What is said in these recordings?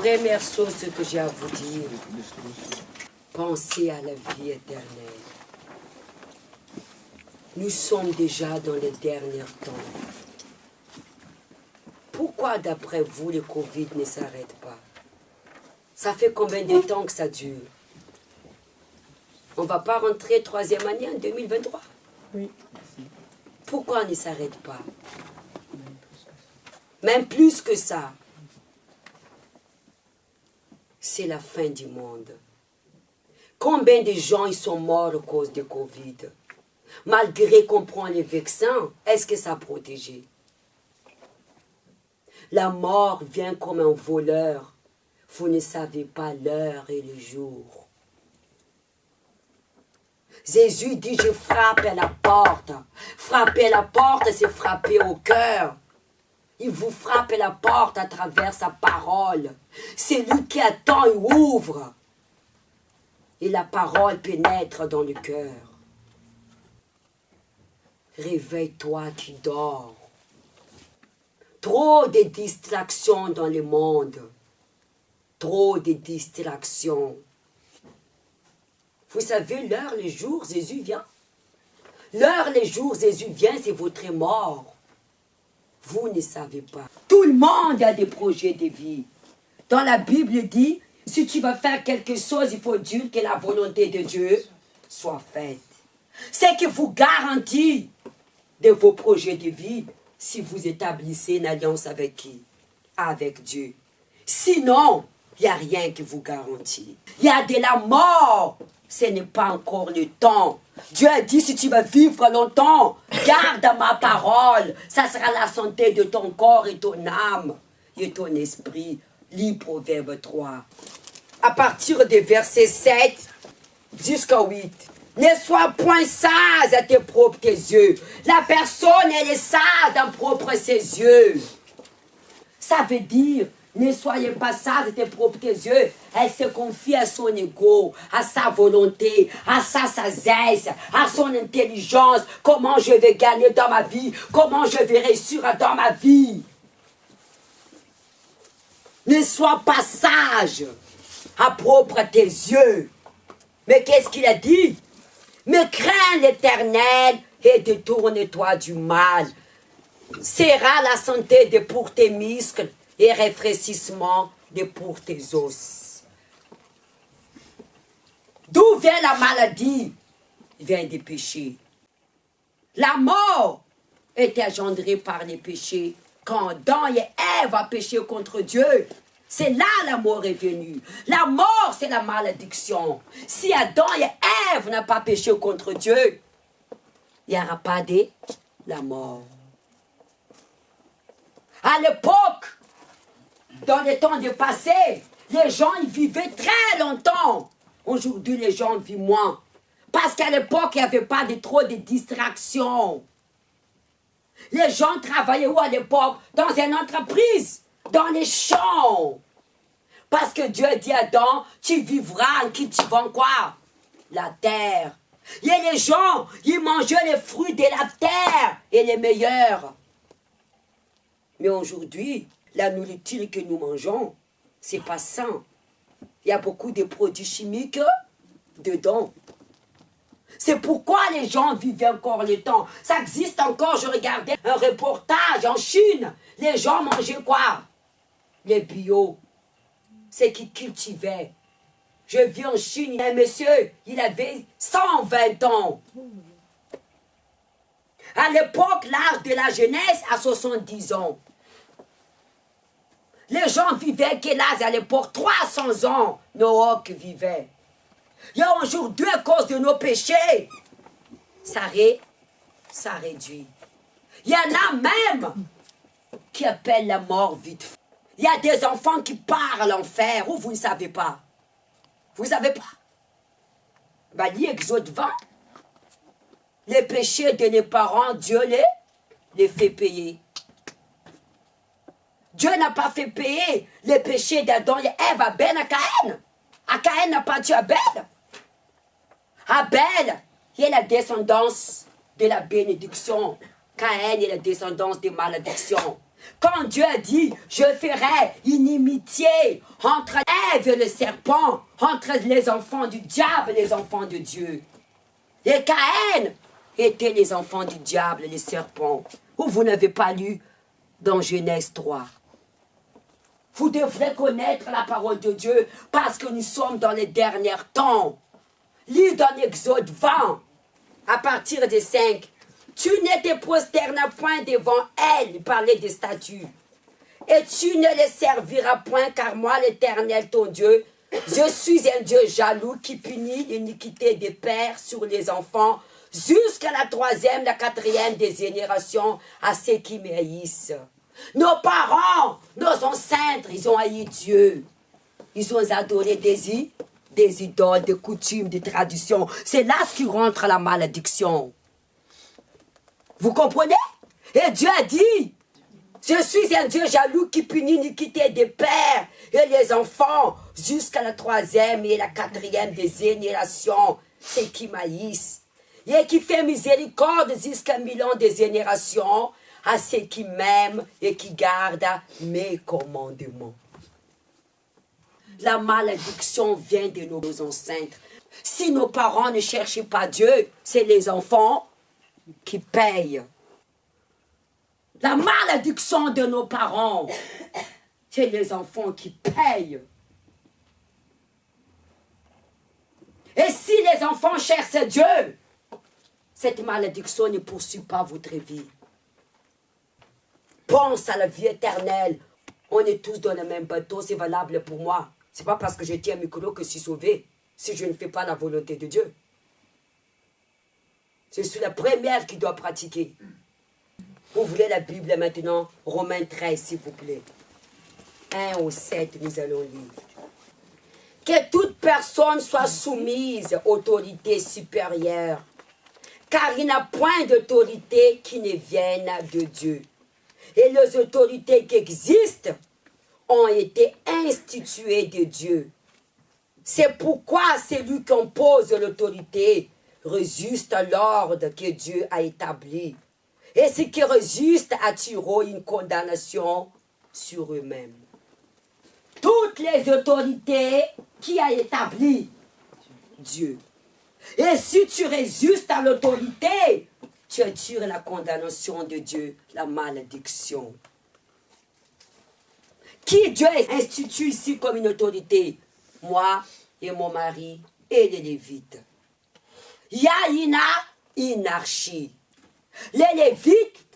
première chose que j'ai à vous dire, pensez à la vie éternelle. Nous sommes déjà dans les derniers temps. Pourquoi, d'après vous, le Covid ne s'arrête pas? Ça fait combien de temps que ça dure? On ne va pas rentrer troisième année en 2023? Oui. Pourquoi on ne s'arrête pas? Même plus que ça. C'est la fin du monde. Combien de gens ils sont morts à cause de Covid? Malgré qu'on prend les vaccins, est-ce que ça a protégé? La mort vient comme un voleur. Vous ne savez pas l'heure et le jour. Jésus dit, je frappe à la porte. Frapper à la porte, c'est frapper au cœur. Il vous frappe à la porte à travers sa parole. C'est lui qui attend, il ouvre. Et la parole pénètre dans le cœur. Réveille-toi qui dors. Trop de distractions dans le monde. Trop de distractions. Vous savez, l'heure, le jour, Jésus vient. L'heure, le jour, Jésus vient, c'est votre mort. Vous ne savez pas. Tout le monde a des projets de vie. Dans la Bible dit, si tu vas faire quelque chose, il faut dire que la volonté de Dieu soit faite. C'est que vous garantit de vos projets de vie si vous établissez une alliance avec qui? Avec Dieu. Sinon, il n'y a rien qui vous garantit. Il y a de la mort. Ce n'est pas encore le temps. Dieu a dit, si tu vas vivre longtemps, garde ma parole. Ça sera la santé de ton corps et ton âme et ton esprit. Lis Proverbe 3. À partir du verset 7 jusqu'à 8. Ne sois point sage à tes propres yeux. La personne, elle est sage en propre ses yeux. Ça veut dire, ne soyez pas sage à tes propres yeux. Elle se confie à son ego, à sa volonté, à sa sagesse, à son intelligence. Comment je vais gagner dans ma vie? Comment je vais réussir dans ma vie? Ne sois pas sage à propre tes yeux. Mais qu'est-ce qu'il a dit? Mais crains l'Éternel et détourne-toi du mal. Sera la santé de pour tes muscles et rafraîchissement de pour tes os. D'où vient la maladie? Il vient des péchés. La mort est engendrée par les péchés. Quand Adam et Ève ont péché contre Dieu, c'est là la mort est venue. La mort, c'est la malédiction. Si Adam et Ève n'ont pas péché contre Dieu, il n'y aura pas de la mort. À l'époque, dans les temps du passé, les gens ils vivaient très longtemps. Aujourd'hui, les gens vivent moins. Parce qu'à l'époque, il n'y avait pas trop de distractions. Les gens travaillaient où à l'époque? Dans une entreprise, dans les champs. Parce que Dieu dit à Adam, tu vivras en cultivant quoi? La terre. Et les gens, ils mangeaient les fruits de la terre et les meilleurs. Mais aujourd'hui, la nourriture que nous mangeons, c'est pas sain. Il y a beaucoup de produits chimiques dedans. C'est pourquoi les gens vivaient encore le temps. Ça existe encore. Je regardais un reportage en Chine. Les gens mangeaient quoi? Les bio. C'est qu'ils cultivaient. Je vis en Chine, un monsieur, il avait 120 ans. À l'époque, l'âge de la jeunesse à 70 ans. Les gens vivaient quel âge à l'époque? 300 ans. Noach vivait. Et aujourd'hui, à cause de nos péchés, ça réduit. Il y en a même qui appellent la mort vite fait. Il y a des enfants qui partent à l'enfer, ou vous ne savez pas. Vous ne savez pas. Ben, lis Exode 20. Les péchés de nos parents, Dieu les fait payer. Dieu n'a pas fait payer les péchés d'Adam et Ève, Abel à Caïn. À Caïn n'a pas tué Abel. Abel est la descendance de la bénédiction. Caïn est la descendance des malédictions. Quand Dieu a dit, je ferai une inimitié entre Ève et le serpent, entre les enfants du diable et les enfants de Dieu. Et Caïn étaient les enfants du diable et les serpents. Ou vous n'avez pas lu dans Genèse 3. Vous devrez connaître la parole de Dieu parce que nous sommes dans les derniers temps. Lis dans l'Exode 20, à partir des 5. Tu ne te prosternas point devant elle, il parlait des statues. Et tu ne les serviras point, car moi, l'Éternel, ton Dieu, je suis un Dieu jaloux qui punit l'iniquité des pères sur les enfants jusqu'à la 3e, la 4e des générations à ceux qui me haïssent. Nos parents, nos ancêtres, ils ont haï Dieu. Ils ont adoré des idoles, des coutumes, des traditions. C'est là ce qui rentre la malédiction. Vous comprenez? Et Dieu a dit, je suis un Dieu jaloux qui punit l'iniquité des pères et les enfants jusqu'à la 3e et la 4e des générations, ceux qui m'haïssent. Et qui fait miséricorde jusqu'à 1000 ans des générations à ceux qui m'aiment et qui gardent mes commandements. La malédiction vient de nos ancêtres. Si nos parents ne cherchaient pas Dieu, c'est les enfants qui payent. La malédiction de nos parents, c'est les enfants qui payent. Et si les enfants cherchent Dieu, cette malédiction ne poursuit pas votre vie. Pense à la vie éternelle. On est tous dans le même bateau, c'est valable pour moi. Ce n'est pas parce que je tiens un micro que je suis sauvé, si je ne fais pas la volonté de Dieu. Je suis la première qui doit pratiquer. Ouvrez la Bible maintenant, Romains 13, s'il vous plaît. 1 au 7, nous allons lire. Que toute personne soit soumise à autorité supérieure, car il n'y a point d'autorité qui ne vienne de Dieu. Et les autorités qui existent ont été instituées de Dieu. C'est pourquoi celui qui impose l'autorité résiste à l'ordre que Dieu a établi. Et ceux qui résistent attireront une condamnation sur eux-mêmes. Toutes les autorités qui a établi Dieu. Et si tu résistes à l'autorité, tu attires la condamnation de Dieu, la malédiction. Qui Dieu institue ici comme une autorité? Moi et mon mari et les Lévites. Il y a une anarchie. Les Lévites,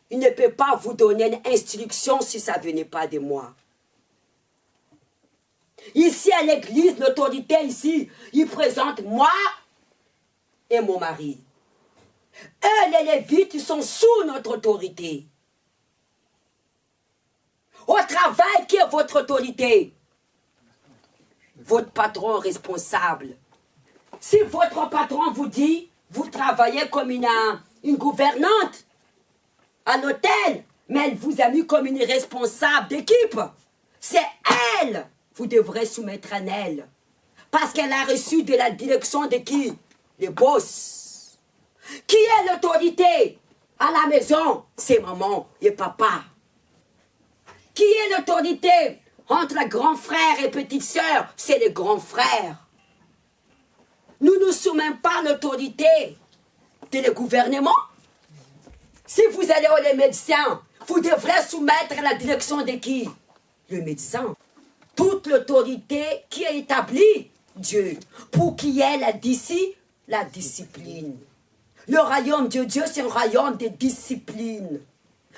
ils ne peuvent pas vous donner une instruction si ça ne venait pas de moi. Ici à l'église, l'autorité ici, il présente moi et mon mari. Eux, les Lévites, ils sont sous notre autorité. Au travail, qui est votre autorité? Votre patron responsable. Si votre patron vous dit, vous travaillez comme une gouvernante à l'hôtel, mais elle vous a mis comme une responsable d'équipe, c'est elle, vous devrez soumettre à elle. Parce qu'elle a reçu de la direction de qui? Les boss. Qui est l'autorité à la maison? C'est maman et papa. Qui est l'autorité entre la grand frère et petite sœur? C'est les grands frères. Nous ne soumettons pas l'autorité de le gouvernement. Si vous allez aux médecins, vous devrez soumettre à la direction de qui? Le médecin. Toute l'autorité qui a établi Dieu, pour qu'il y ait la discipline. Le royaume de Dieu, c'est un royaume de discipline.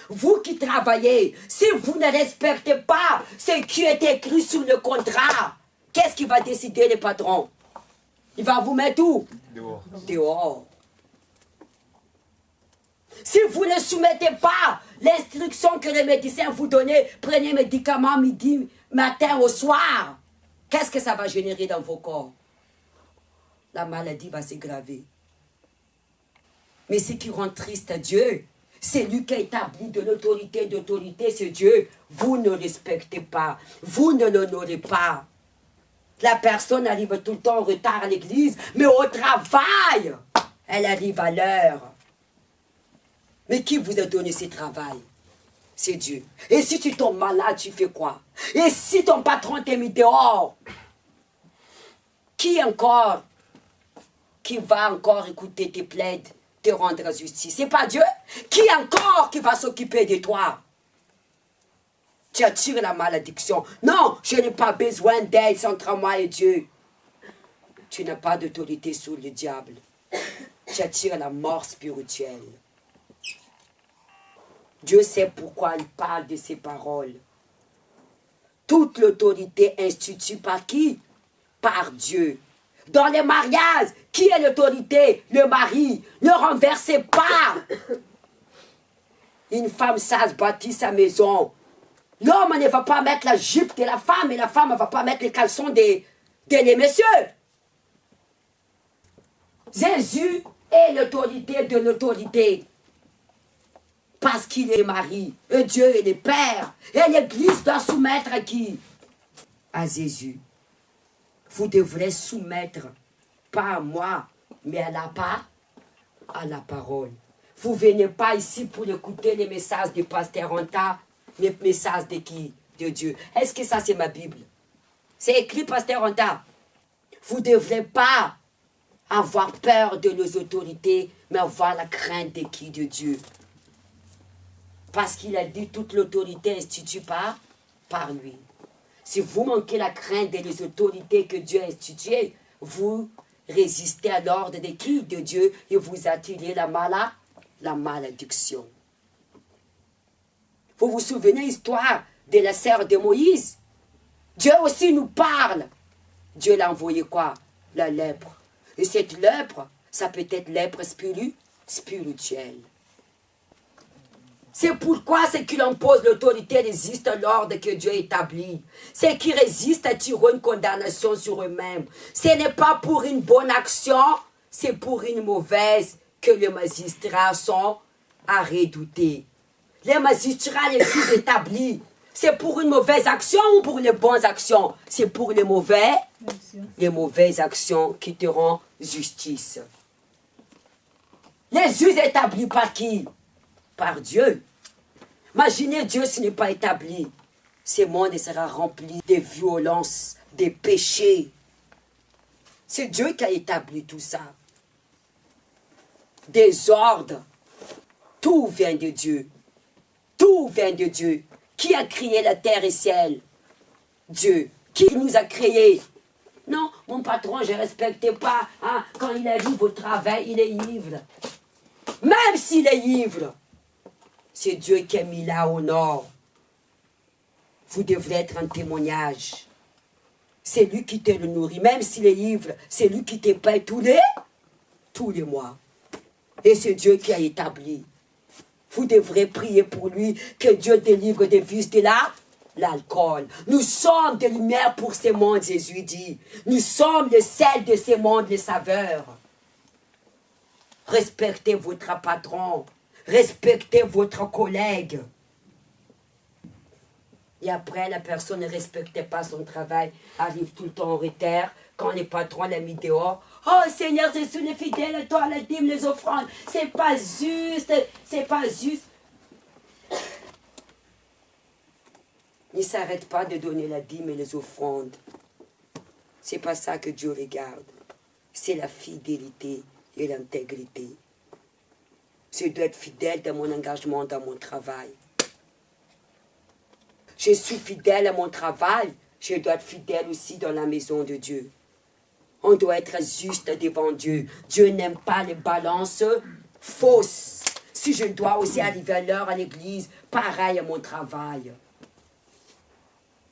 Vous qui travaillez, si vous ne respectez pas ce qui est écrit sur le contrat, qu'est-ce qui va décider le patron? Il va vous mettre où? Dehors. Dehors. Si vous ne soumettez pas l'instruction que les médecins vous donnent, prenez médicaments midi, matin au soir, qu'est-ce que ça va générer dans vos corps? La maladie va s'aggraver. Mais ce qui rend triste à Dieu, c'est lui qui a établi de l'autorité, c'est Dieu. Vous ne respectez pas, vous ne l'honorez pas. La personne arrive tout le temps en retard à l'église, mais au travail, elle arrive à l'heure. Mais qui vous a donné ce travail? c'est Dieu. Et si tu tombes malade, tu fais quoi? Et si ton patron t'a mis dehors, qui encore, qui va encore écouter tes plaides, te rendre justice? C'est pas Dieu? Qui encore qui va s'occuper de toi? Tu attires la malédiction. Non, je n'ai pas besoin d'aide entre moi et Dieu. Tu n'as pas d'autorité sur le diable. Tu attires la mort spirituelle. Dieu sait pourquoi il parle de ces paroles. Toute l'autorité instituée par qui? Par Dieu. Dans les mariages, qui est l'autorité? Le mari. Ne renversez pas. Une femme sage bâtit sa maison. L'homme ne va pas mettre la jupe de la femme et la femme ne va pas mettre les caleçons des messieurs. Jésus est l'autorité de l'autorité. Parce qu'il est mari. Et Dieu est le Père. Et l'Église doit soumettre à qui? À Jésus. Vous devrez soumettre, pas à moi, mais à la parole. Vous ne venez pas ici pour écouter les messages du pasteur Anta, les messages de qui? De Dieu. Est-ce que ça c'est ma Bible? C'est écrit pasteur Anta. Vous ne devrez pas avoir peur de nos autorités, mais avoir la crainte de qui? De Dieu. Parce qu'il a dit toute l'autorité instituée par lui. Si vous manquez la crainte des autorités que Dieu a instituées, vous résistez à l'ordre de qui? De Dieu, et vous attirez la malédiction. Vous vous souvenez l'histoire de la sœur de Moïse? Dieu aussi nous parle. Dieu l'a envoyé quoi? La lèpre. Et cette lèpre, ça peut être lèpre spirituelle. C'est pourquoi ce qui impose l'autorité résiste à l'ordre que Dieu établit. Ceux qui résistent attirent une condamnation sur eux-mêmes. Ce n'est pas pour une bonne action, c'est pour une mauvaise que les magistrats sont à redouter. Les magistrats, les juges établis, c'est pour une mauvaise action ou pour les bonnes actions? C'est pour les mauvaises actions qui te rendent justice. Les juges établis par qui? Par Dieu. Imaginez Dieu s'il n'est pas établi. Ce monde sera rempli de violences, de péchés. C'est Dieu qui a établi tout ça. Des ordres. Tout vient de Dieu. Tout vient de Dieu. Qui a créé la terre et le ciel? Dieu. Qui nous a créés? Non, mon patron, je ne respecte pas. Hein, quand il arrive au travail, il est ivre. Même s'il est ivre, c'est Dieu qui a mis là au nord. Vous devrez être un témoignage. C'est lui qui te le nourrit. Même s'il est ivre, c'est lui qui te paie tous les mois. Et c'est Dieu qui a établi. Vous devrez prier pour lui, que Dieu délivre des vices de l'alcool. Nous sommes des lumières pour ce monde, Jésus dit. Nous sommes le sel de ce monde, les saveurs. Respectez votre patron. Respectez votre collègue. Et après, la personne ne respectait pas son travail, arrive tout le temps en retard. Quand le patron l'a mis dehors, oh Seigneur, je suis le fidèle à toi, la dîme, les offrandes. C'est pas juste, c'est pas juste. Ne s'arrête pas de donner la dîme et les offrandes. C'est pas ça que Dieu regarde. C'est la fidélité et l'intégrité. Je dois être fidèle dans mon engagement, dans mon travail. Je suis fidèle à mon travail, je dois être fidèle aussi dans la maison de Dieu. On doit être juste devant Dieu. Dieu n'aime pas les balances fausses. Si je dois aussi arriver à l'heure à l'église, pareil à mon travail.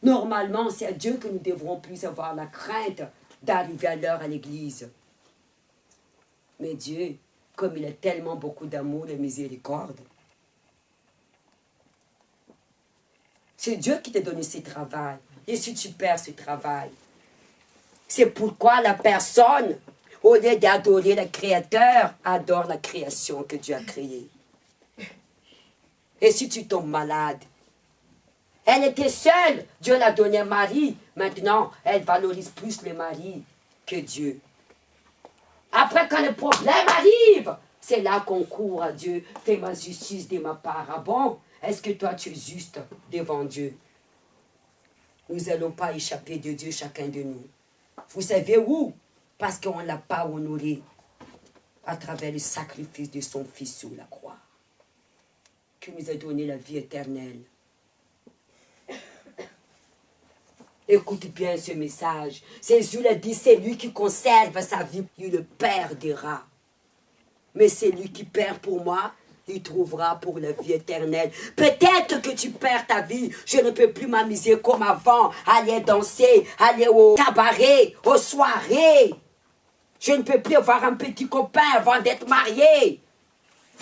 Normalement, c'est à Dieu que nous devrons plus avoir la crainte d'arriver à l'heure à l'église. Mais Dieu, comme il a tellement beaucoup d'amour et miséricorde, c'est Dieu qui t'a donné ce travail. Et si tu perds ce travail, c'est pourquoi la personne, au lieu d'adorer le Créateur, adore la création que Dieu a créée. Et si tu tombes malade, elle était seule, Dieu l'a donné un mari. Maintenant, elle valorise plus le mari que Dieu. Après, quand le problème arrive, c'est là qu'on court à Dieu. Fais ma justice de ma part. Ah bon? Est-ce que toi, tu es juste devant Dieu? Nous n'allons pas échapper de Dieu, chacun de nous. Vous savez où? Parce qu'on ne l'a pas honoré à travers le sacrifice de son Fils sur la croix, qui nous a donné la vie éternelle. Écoute bien ce message. Jésus l'a dit, c'est lui qui conserve sa vie, il le perdra. Mais c'est lui qui perd pour moi, il trouvera pour la vie éternelle. Peut-être que tu perds ta vie. Je ne peux plus m'amuser comme avant, aller danser, aller au cabaret, aux soirées. Je ne peux plus avoir un petit copain avant d'être marié.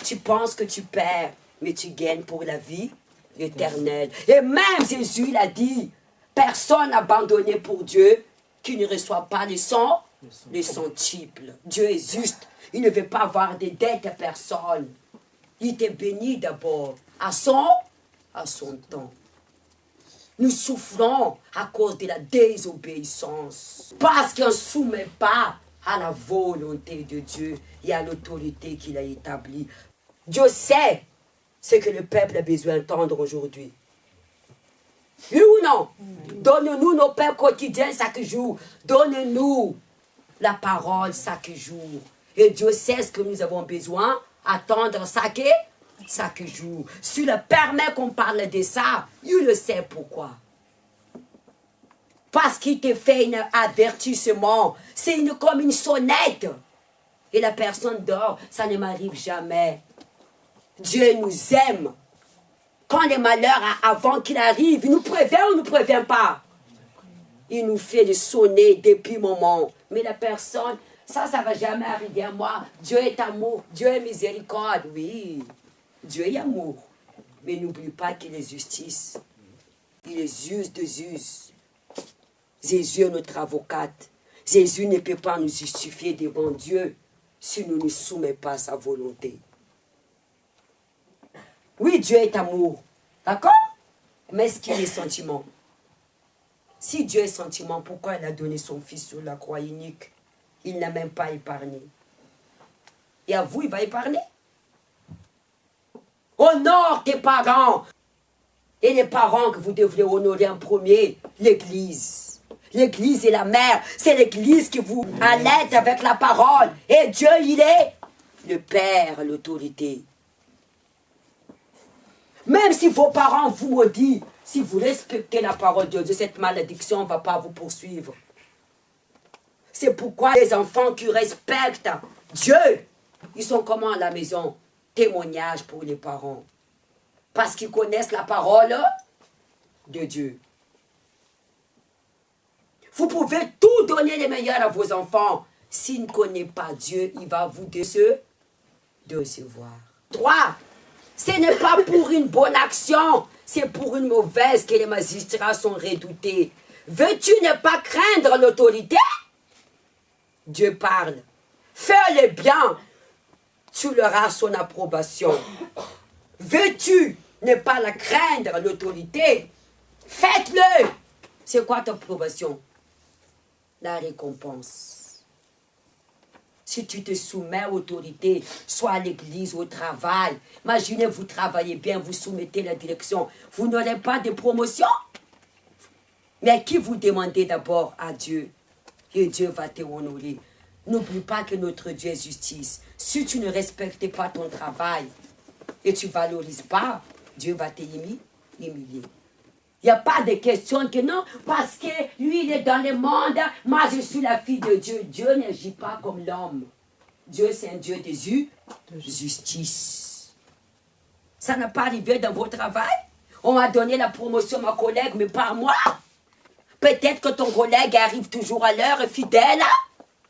Tu penses que tu perds, mais tu gagnes pour la vie éternelle. Et même Jésus l'a dit, personne abandonné pour Dieu qui ne reçoit pas les centuples. Dieu est juste. Il ne veut pas avoir des dettes à personne. Il te bénit d'abord à son temps. Nous souffrons à cause de la désobéissance. Parce qu'on ne soumet pas à la volonté de Dieu et à l'autorité qu'il a établie. Dieu sait ce que le peuple a besoin d'entendre aujourd'hui. Oui ou non? Donne-nous nos pains quotidiens chaque jour. Donne-nous la parole chaque jour. Et Dieu sait ce que nous avons besoin, attendre chaque jour. S'il le permet qu'on parle de ça, il le sait pourquoi. Parce qu'il te fait un avertissement. C'est comme une sonnette. Et la personne dort, ça ne m'arrive jamais. Dieu nous aime. Quand les malheurs, avant qu'il arrive, il nous prévient ou ne nous prévient pas? Il nous fait le sonner depuis le moment. Mais la personne, ça ne va jamais arriver à moi. Dieu est amour, Dieu est miséricorde. Oui, Dieu est amour. Mais n'oublie pas qu'il est justice. Il est juste de juste. Jésus est notre avocate. Jésus ne peut pas nous justifier devant Dieu si nous ne soumettons pas à sa volonté. Oui, Dieu est amour. D'accord? Mais est-ce qu'il est sentiment? Si Dieu est sentiment, pourquoi il a donné son Fils sur la croix unique? Il n'a même pas épargné. Et à vous, il va épargner. Honore tes parents. Et les parents que vous devrez honorer en premier, l'Église. L'Église est la mère. C'est l'Église qui vous allaite avec la parole. Et Dieu, il est le Père, l'autorité. Même si vos parents vous maudissent, si vous respectez la parole de Dieu, cette malédiction ne va pas vous poursuivre. C'est pourquoi les enfants qui respectent Dieu, ils sont comment à la maison? Témoignage pour les parents. Parce qu'ils connaissent la parole de Dieu. Vous pouvez tout donner les meilleurs à vos enfants. S'ils ne connaissent pas Dieu, il va vous décevoir. 3. Ce n'est pas pour une bonne action, c'est pour une mauvaise que les magistrats sont redoutés. Veux-tu ne pas craindre l'autorité? Dieu parle. Fais le bien, tu auras son approbation. Veux-tu ne pas la craindre l'autorité? Faites-le. C'est quoi ta approbation? La récompense. Si tu te soumets à l'autorité, soit à l'église, au travail, imaginez, vous travaillez bien, vous soumettez la direction, vous n'aurez pas de promotion. Mais qui vous demandez d'abord à Dieu? Et Dieu va te honorer. N'oublie pas que notre Dieu est justice. Si tu ne respectes pas ton travail et tu ne valorises pas, Dieu va t'humilier. Il n'y a pas de question que non, parce que lui, il est dans le monde, moi, je suis la fille de Dieu. Dieu n'agit pas comme l'homme. Dieu, c'est un Dieu de justice. Ça n'a pas arrivé dans votre travail? On m'a donné la promotion à ma collègue, mais pas moi. Peut-être que ton collègue arrive toujours à l'heure, fidèle,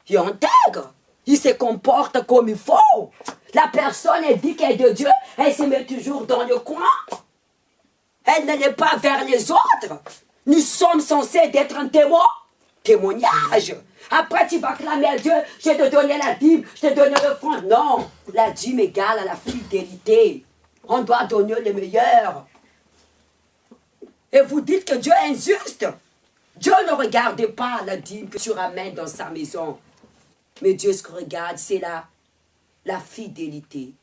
il intègre. Il se comporte comme il faut. La personne, elle dit qu'elle est de Dieu, elle se met toujours dans le coin. Elle n'allait pas vers les autres. Nous sommes censés être un témoignage. Après, tu vas clamer à Dieu, je te donner la dîme, je te donner le fonds. Non, la dîme égale à la fidélité. On doit donner le meilleur. Et vous dites que Dieu est injuste. Dieu ne regarde pas la dîme que tu ramènes dans sa maison. Mais Dieu, ce qu'il regarde, c'est la fidélité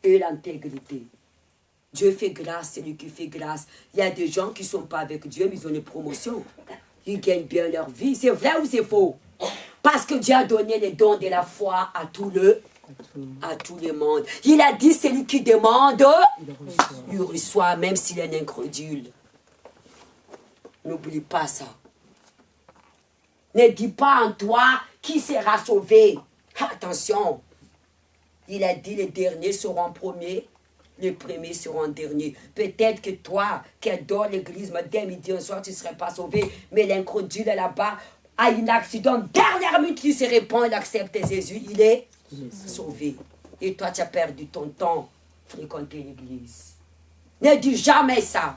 et l'intégrité. Dieu fait grâce, c'est lui qui fait grâce. Il y a des gens qui ne sont pas avec Dieu, mais ils ont des promotions. Ils gagnent bien leur vie. C'est vrai ou c'est faux? Parce que Dieu a donné les dons de la foi à tout le monde. Il a dit, celui qui demande, il reçoit, même s'il est un incrédule. N'oublie pas ça. Ne dis pas en toi qui sera sauvé. Attention. Il a dit, les derniers seront premiers, les premiers seront derniers. Peut-être que toi, qui adore l'église, dès midi, un soir, tu ne serais pas sauvé. Mais l'incrédule là-bas a un accident. Dernière minute, il se répand, il accepte Jésus, il est sauvé. Et toi, tu as perdu ton temps fréquenter l'église. Ne dis jamais ça.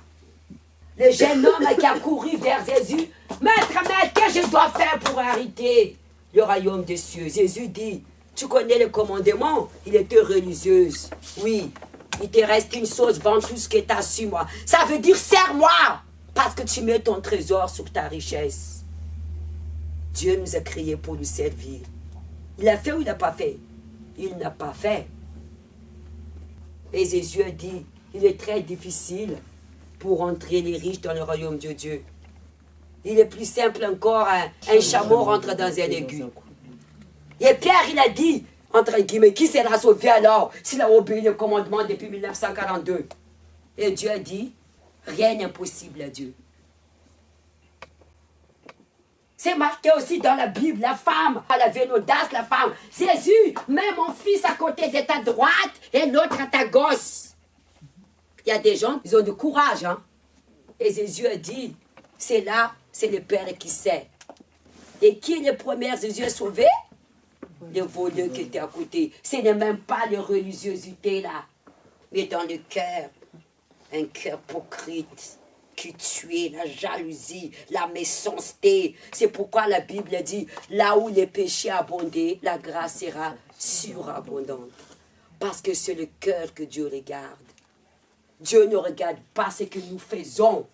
Le jeune homme qui a couru vers Jésus, maître, qu'est-ce que je dois faire pour arrêter le royaume des cieux? Jésus dit, tu connais le commandement? Il était religieuse. Oui, il te reste une chose, vends tout ce que tu as sur moi. Ça veut dire, sers-moi, parce que tu mets ton trésor sur ta richesse. Dieu nous a créés pour nous servir. Il a fait ou il n'a pas fait? Il n'a pas fait. Et Jésus a dit, il est très difficile pour entrer les riches dans le royaume de Dieu. Il est plus simple encore, un chameau rentre dans un aigu. Et Pierre, il a dit, entre guillemets, qui sera sauvé alors s'il a obéi le commandement depuis 1942? Et Dieu a dit, rien n'est impossible à Dieu. C'est marqué aussi dans la Bible, la femme, elle avait une audace, la femme. Jésus, mets mon fils à côté de ta droite et l'autre à ta gauche. Il y a des gens, ils ont du courage, hein. Et Jésus a dit, c'est là, c'est le Père qui sait. Et qui est le premier Jésus a sauvé? Le voleur qui était à côté. Ce n'est même pas la religiosité là, mais dans le cœur, un cœur hypocrite qui tue, la jalousie, la méchanceté. C'est pourquoi la Bible dit, là où les péchés abondaient, la grâce sera surabondante. Parce que c'est le cœur que Dieu regarde. Dieu ne regarde pas ce que nous faisons,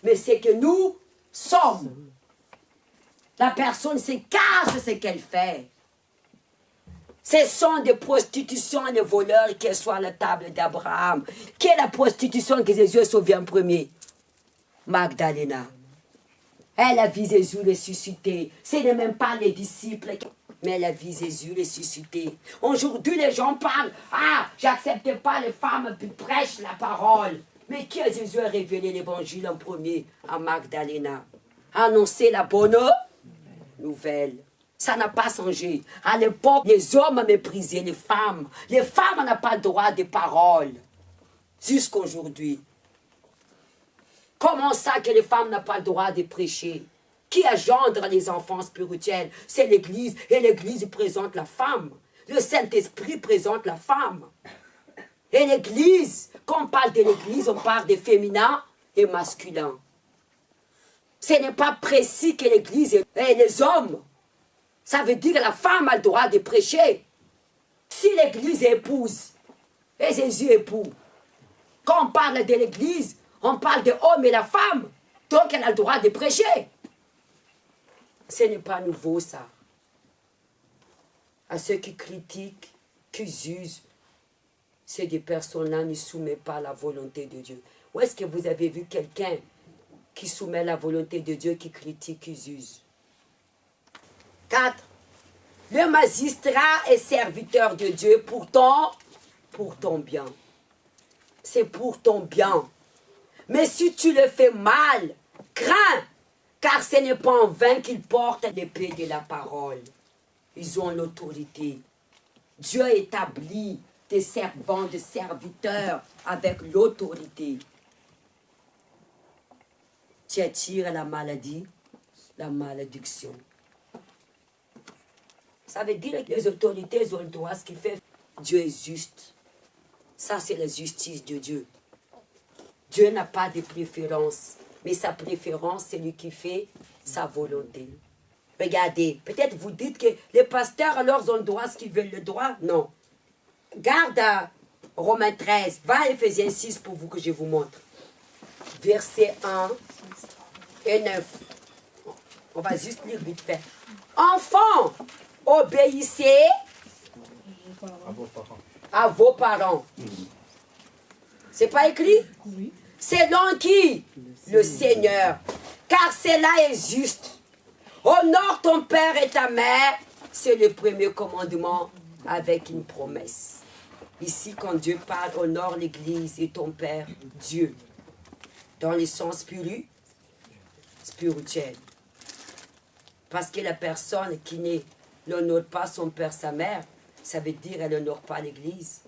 mais ce que nous sommes. La personne se cache de ce qu'elle fait. Ce sont des prostitutions, des voleurs qui sont à la table d'Abraham. Quelle est la prostitution que Jésus a sauvée en premier? Magdalena. Elle a vu Jésus ressuscité. Ce n'est même pas les disciples, mais elle a vu Jésus ressuscité. Aujourd'hui, les gens parlent, ah, j'accepte pas les femmes qui prêchent la parole. Mais qui a Jésus a révélé l'évangile en premier? À Magdalena. Annoncer la bonne nouvelle. Ça n'a pas changé. À l'époque, les hommes méprisaient les femmes. Les femmes n'ont pas le droit de parole. Jusqu'à aujourd'hui. Comment ça que les femmes n'ont pas le droit de prêcher? Qui engendre les enfants spirituels? C'est l'Église. Et l'Église présente la femme. Le Saint-Esprit présente la femme. Et l'Église, quand on parle de l'Église, on parle de féminin et masculin. Ce n'est pas précis que l'Église et les hommes. Ça veut dire que la femme a le droit de prêcher. Si l'Église est épouse, et Jésus est époux, quand on parle de l'Église, on parle de l'homme et la femme. Donc elle a le droit de prêcher. Ce n'est pas nouveau ça. À ceux qui critiquent, qui jugent, c'est des personnes-là ne soumettent pas à la volonté de Dieu. Où est-ce que vous avez vu quelqu'un qui soumet la volonté de Dieu, qui critique, qui juge? 4. Le magistrat est serviteur de Dieu pour ton bien. C'est pour ton bien. Mais si tu le fais mal, crains, car ce n'est pas en vain qu'ils portent l'épée de la parole. Ils ont l'autorité. Dieu établit des servants, des serviteurs avec l'autorité. Tu attires la maladie, la malédiction. Ça veut dire que les autorités ont le droit, ce qui fait Dieu est juste. Ça, c'est la justice de Dieu. Dieu n'a pas de préférence, mais sa préférence, c'est lui qui fait sa volonté. Regardez, peut-être vous dites que les pasteurs, alors, ont le droit, ce qu'ils veulent le droit. Non. Garde à Romains 13, va à Éphésiens 6 pour vous que je vous montre. Versets 1 et 9. On va juste lire vite fait. Enfants, obéissez à vos parents. C'est pas écrit? Oui. Selon qui? Le Seigneur. Car cela est juste. Honore ton père et ta mère. C'est le premier commandement avec une promesse. Ici, quand Dieu parle, honore l'Église et ton Père, Dieu, dans le sens spirituel. Parce que la personne qui n'honore pas son père, sa mère, ça veut dire qu'elle n'honore pas l'Église.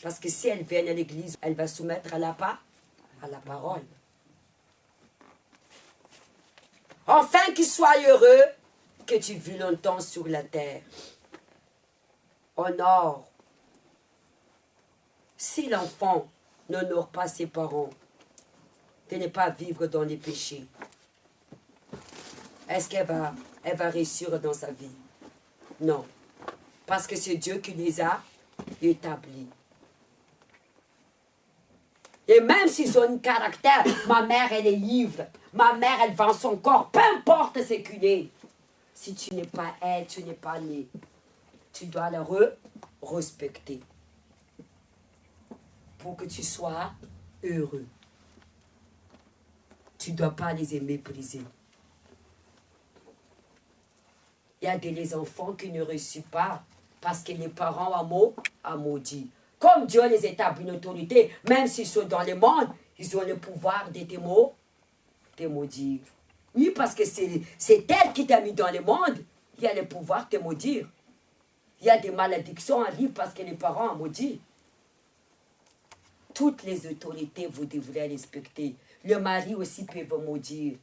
Parce que si elle vient à l'Église, elle va soumettre à la parole. Enfin qu'il soit heureux que tu vis longtemps sur la terre. Honore. Si l'enfant n'honore pas ses parents, de ne pas vivre dans les péchés, est-ce qu'elle va réussir dans sa vie? Non. Parce que c'est Dieu qui les a établis. Et même s'ils ont un caractère, ma mère, elle est ivre, ma mère, elle vend son corps, peu importe ce qu'il est. Si tu n'es pas elle, tu n'es pas né. Tu dois la respecter. Pour que tu sois heureux. Tu ne dois pas les mépriser. Il y a des enfants qui ne réussissent pas parce que les parents ont maudit. Comme Dieu les établit une autorité, même s'ils sont dans le monde, ils ont le pouvoir de te maudire. Oui, parce que c'est elle qui t'a mis dans le monde, qui a le pouvoir de te maudire. Il y a des malédictions à vivre parce que les parents ont maudit. Toutes les autorités, vous devrez respecter. Le mari aussi peut vous maudire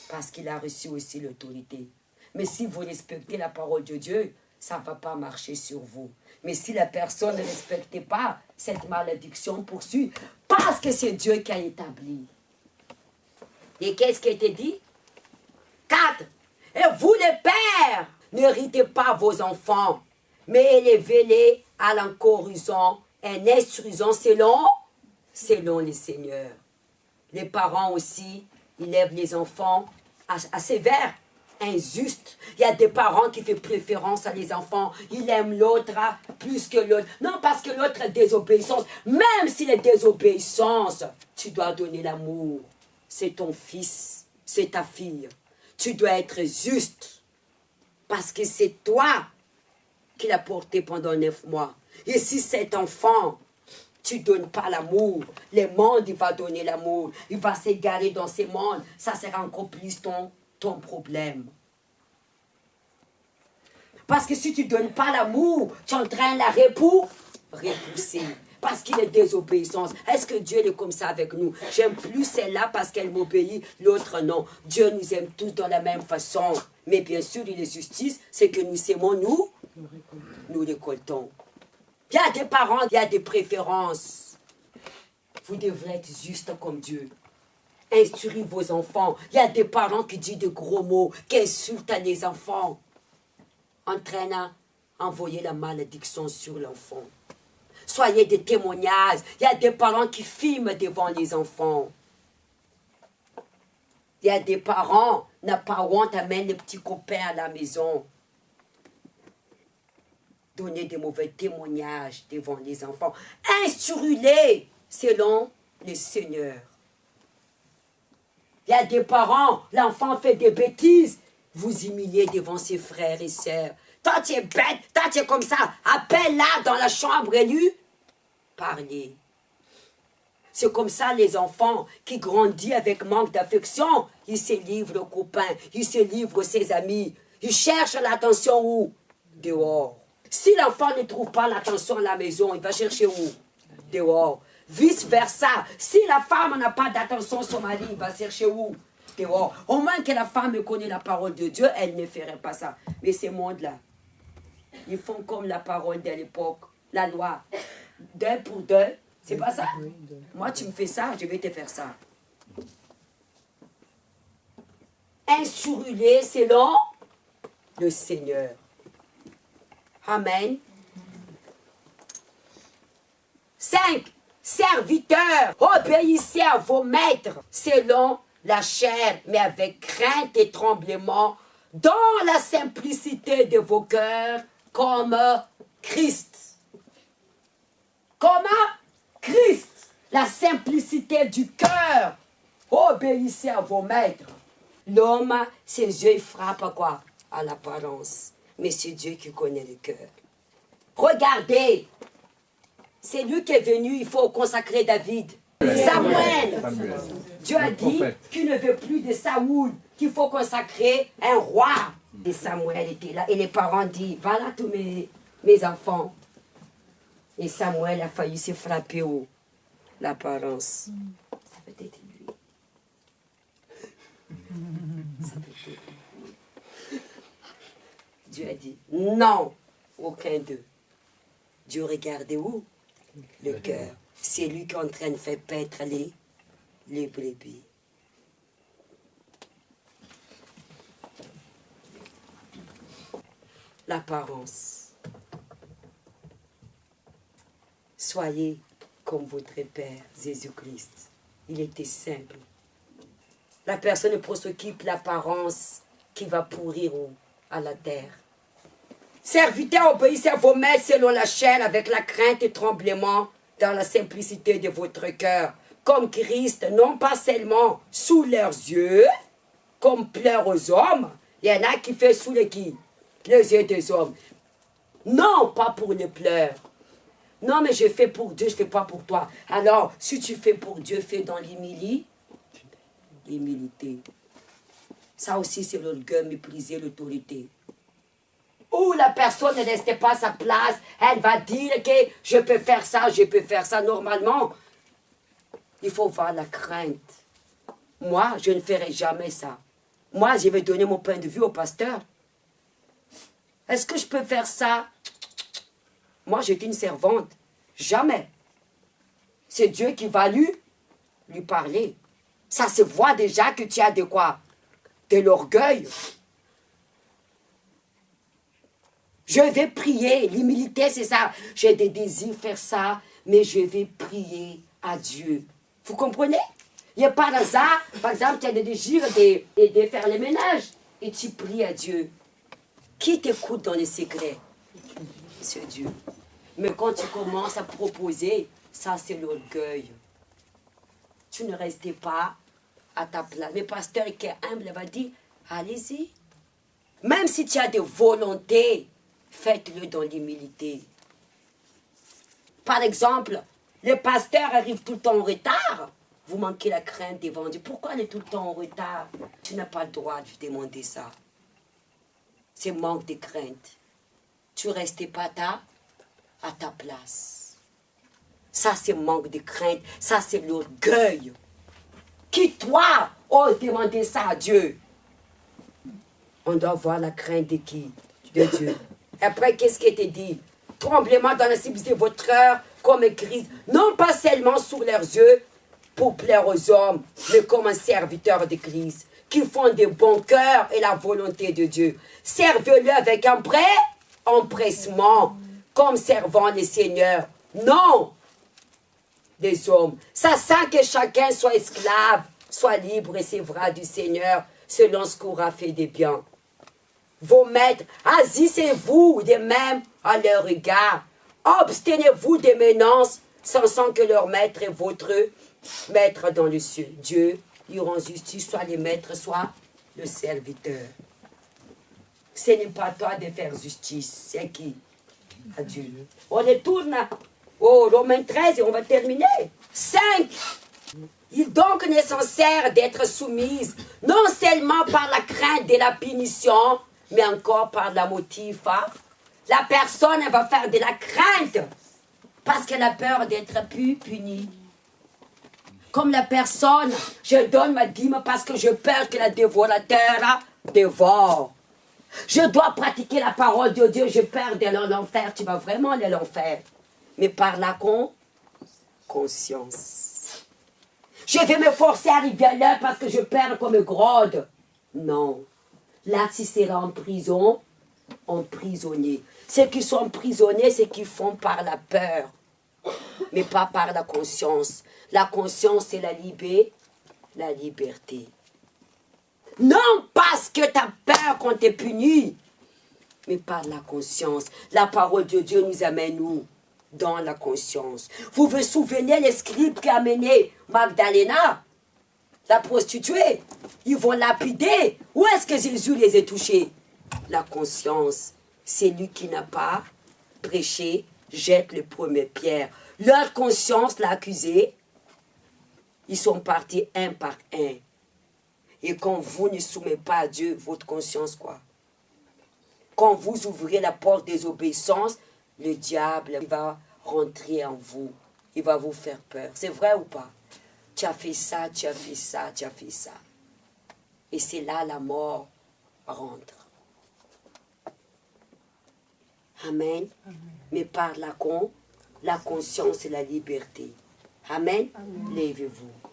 parce qu'il a reçu aussi l'autorité. Mais si vous respectez la parole de Dieu, ça ne va pas marcher sur vous. Mais si la personne ne respecte pas, cette malédiction poursuit parce que c'est Dieu qui a établi. Et qu'est-ce qui a été dit? 4. Et vous les pères, n'héritez pas vos enfants, mais élevez-les à l'encourageant et instruisant selon les seigneurs. Les parents aussi, ils élèvent les enfants à sévère, injuste. Il y a des parents qui font préférence à les enfants. Ils aiment l'autre plus que l'autre. Non, parce que l'autre est désobéissance. Même s'il est désobéissance, tu dois donner l'amour. C'est ton fils, c'est ta fille. Tu dois être juste. Parce que c'est toi qui l'as porté pendant 9 mois. Et si cet enfant, tu ne donnes pas l'amour, le monde, il va donner l'amour. Il va s'égarer dans ce monde. Ça sera encore plus ton problème. Parce que si tu ne donnes pas l'amour, tu entraînes la repousser. Parce qu'il est désobéissance. Est-ce que Dieu est comme ça avec nous? J'aime plus celle-là parce qu'elle m'obéit, l'autre non. Dieu nous aime tous de la même façon. Mais bien sûr, il est justice, c'est que nous aimons, nous récoltons. Il y a des parents, il y a des préférences. Vous devrez être juste comme Dieu. Instruisez vos enfants. Il y a des parents qui disent de gros mots, qui insultent les enfants. Entraînant, envoyer la malédiction sur l'enfant. Soyez des témoignages. Il y a des parents qui filment devant les enfants. Il y a des parents, n'a pas honte, amènent les petits copains à la maison. Donnez des mauvais témoignages devant les enfants. Instruisez-les selon le Seigneur. Il y a des parents, l'enfant fait des bêtises. Vous humiliez devant ses frères et sœurs. Toi, tu es bête, toi, tu es comme ça. Appelle-la dans la chambre et lui parlez. C'est comme ça les enfants qui grandissent avec manque d'affection. Ils se livrent aux copains, ils se livrent aux ses amis. Ils cherchent l'attention où? Dehors. Si l'enfant ne trouve pas l'attention à la maison, il va chercher où? Dehors. Vice versa. Si la femme n'a pas d'attention à son mari, il va chercher où? Dehors. Au moins que la femme connaît la parole de Dieu, elle ne ferait pas ça. Mais ces mondes-là, ils font comme la parole de l'époque, la loi. 2 pour 2, c'est pas ça? Moi, tu me fais ça, je vais te faire ça. Instruisez selon le Seigneur. Amen. 5. Serviteurs, obéissez à vos maîtres selon la chair, mais avec crainte et tremblement, dans la simplicité de vos cœurs, comme Christ. Comme Christ. La simplicité du cœur. Obéissez à vos maîtres. L'homme, ses yeux frappent à quoi? À l'apparence. Mais c'est Dieu qui connaît le cœur. Regardez. C'est lui qui est venu, il faut consacrer David. Samuel. Dieu a dit qu'il ne veut plus de Saoul, qu'il faut consacrer un roi. Et Samuel était là. Et les parents disent, voilà tous mes enfants. Et Samuel a failli se frapper au l'apparence. Ça peut être lui. Ça peut être lui. Dieu a dit, non, aucun d'eux. Dieu regardait où? Le cœur. C'est lui qui est en train de faire paître les brebis. L'apparence. Soyez comme votre Père, Jésus-Christ. Il était simple. La personne s'occupe de l'apparence qui va pourrir à la terre. Serviteurs, obéissez à vos maîtres selon la chair, avec la crainte et tremblement, dans la simplicité de votre cœur, comme Christ, non pas seulement sous leurs yeux, comme pleure aux hommes. Il y en a qui fait sous les qui? Les yeux des hommes. Non, pas pour les pleurs. Non, mais je fais pour Dieu, je ne fais pas pour toi. Alors, si tu fais pour Dieu, fais dans l'humilité. Ça aussi, c'est l'orgueil, mépriser l'autorité. Ou la personne ne reste pas à sa place, elle va dire que je peux faire ça, je peux faire ça. Normalement, il faut voir la crainte. Moi, je ne ferai jamais ça. Moi, je vais donner mon point de vue au pasteur. Est-ce que je peux faire ça? Moi, j'étais une servante. Jamais. C'est Dieu qui va lui parler. Ça se voit déjà que tu as de quoi? De l'orgueil. Je vais prier. L'humilité, c'est ça. J'ai des désirs de faire ça, mais je vais prier à Dieu. Vous comprenez? Il n'y a pas d'hasard. Par exemple, tu as des désirs de faire le ménage et tu pries à Dieu. Qui t'écoute dans les secrets? C'est Dieu. Mais quand tu commences à proposer, ça c'est l'orgueil. Tu ne restes pas à ta place. Mais pasteur qui est humble va dire, allez-y. Même si tu as des volontés, faites-le dans l'humilité. Par exemple, le pasteur arrive tout le temps en retard. Vous manquez la crainte devant Dieu. Pourquoi il est tout le temps en retard? Tu n'as pas le droit de demander ça. C'est manque de crainte. Tu ne restes pas à ta place. Ça, c'est manque de crainte. Ça, c'est l'orgueil. Qui, toi, ose demander ça à Dieu? On doit voir la crainte de qui? De Dieu. Après, qu'est-ce qui était dit? Tremblement dans la simplicité de votre cœur, comme Christ, non pas seulement sous leurs yeux, pour plaire aux hommes, mais comme un serviteur de Christ, qui font de bon cœur et la volonté de Dieu. Servez-le avec un empressement, comme servant les seigneurs. Non des hommes. Ça sent que chacun soit esclave, soit libre et recevra du Seigneur selon ce qu'aura fait de bien. Vos maîtres, agissez-vous de même à leur égard. Obstinez-vous des menaces, sans que leur maître est votre maître dans le ciel. Dieu lui rend justice, soit les maîtres, soit le serviteur. Ce n'est pas toi de faire justice, c'est qui? À Dieu. On retourne au Romains 13 et on va terminer. 5. Il donc est nécessaire d'être soumise, non seulement par la crainte de la punition, mais encore par la motif. La personne elle va faire de la crainte parce qu'elle a peur d'être punie. Comme la personne, je donne ma dîme parce que j'ai peur que la dévorateur dévore. Je dois pratiquer la parole de Dieu, j'ai peur d'aller en enfer. Tu vas vraiment aller en enfer. Mais par la conscience. Je vais me forcer à arriver à l'heure parce que je perds comme grode. Non. Là, tu seras en prison, emprisonné. Ceux qui sont emprisonnés, c'est qu'ils font par la peur, mais pas par la conscience. La conscience, c'est la liberté. Non parce que tu as peur qu'on t'ait puni, mais par la conscience. La parole de Dieu nous amène où? dans la conscience. Vous vous souvenez les scribes qui a mené Magdalena, la prostituée? Ils vont lapider. Où est-ce que Jésus les a touchés? La conscience. C'est lui qui n'a pas prêché, jette les premières pierres. Leur conscience l'a accusé. Ils sont partis un par un. Et quand vous ne soumettez pas à Dieu, votre conscience, quoi? Quand vous ouvrez la porte des obéissances, le diable va rentrer en vous. Il va vous faire peur. C'est vrai ou pas? Tu as fait ça, tu as fait ça, tu as fait ça. Et c'est là la mort rentre. Amen. Amen. Mais par la conscience et la liberté. Amen. Amen. Levez-vous.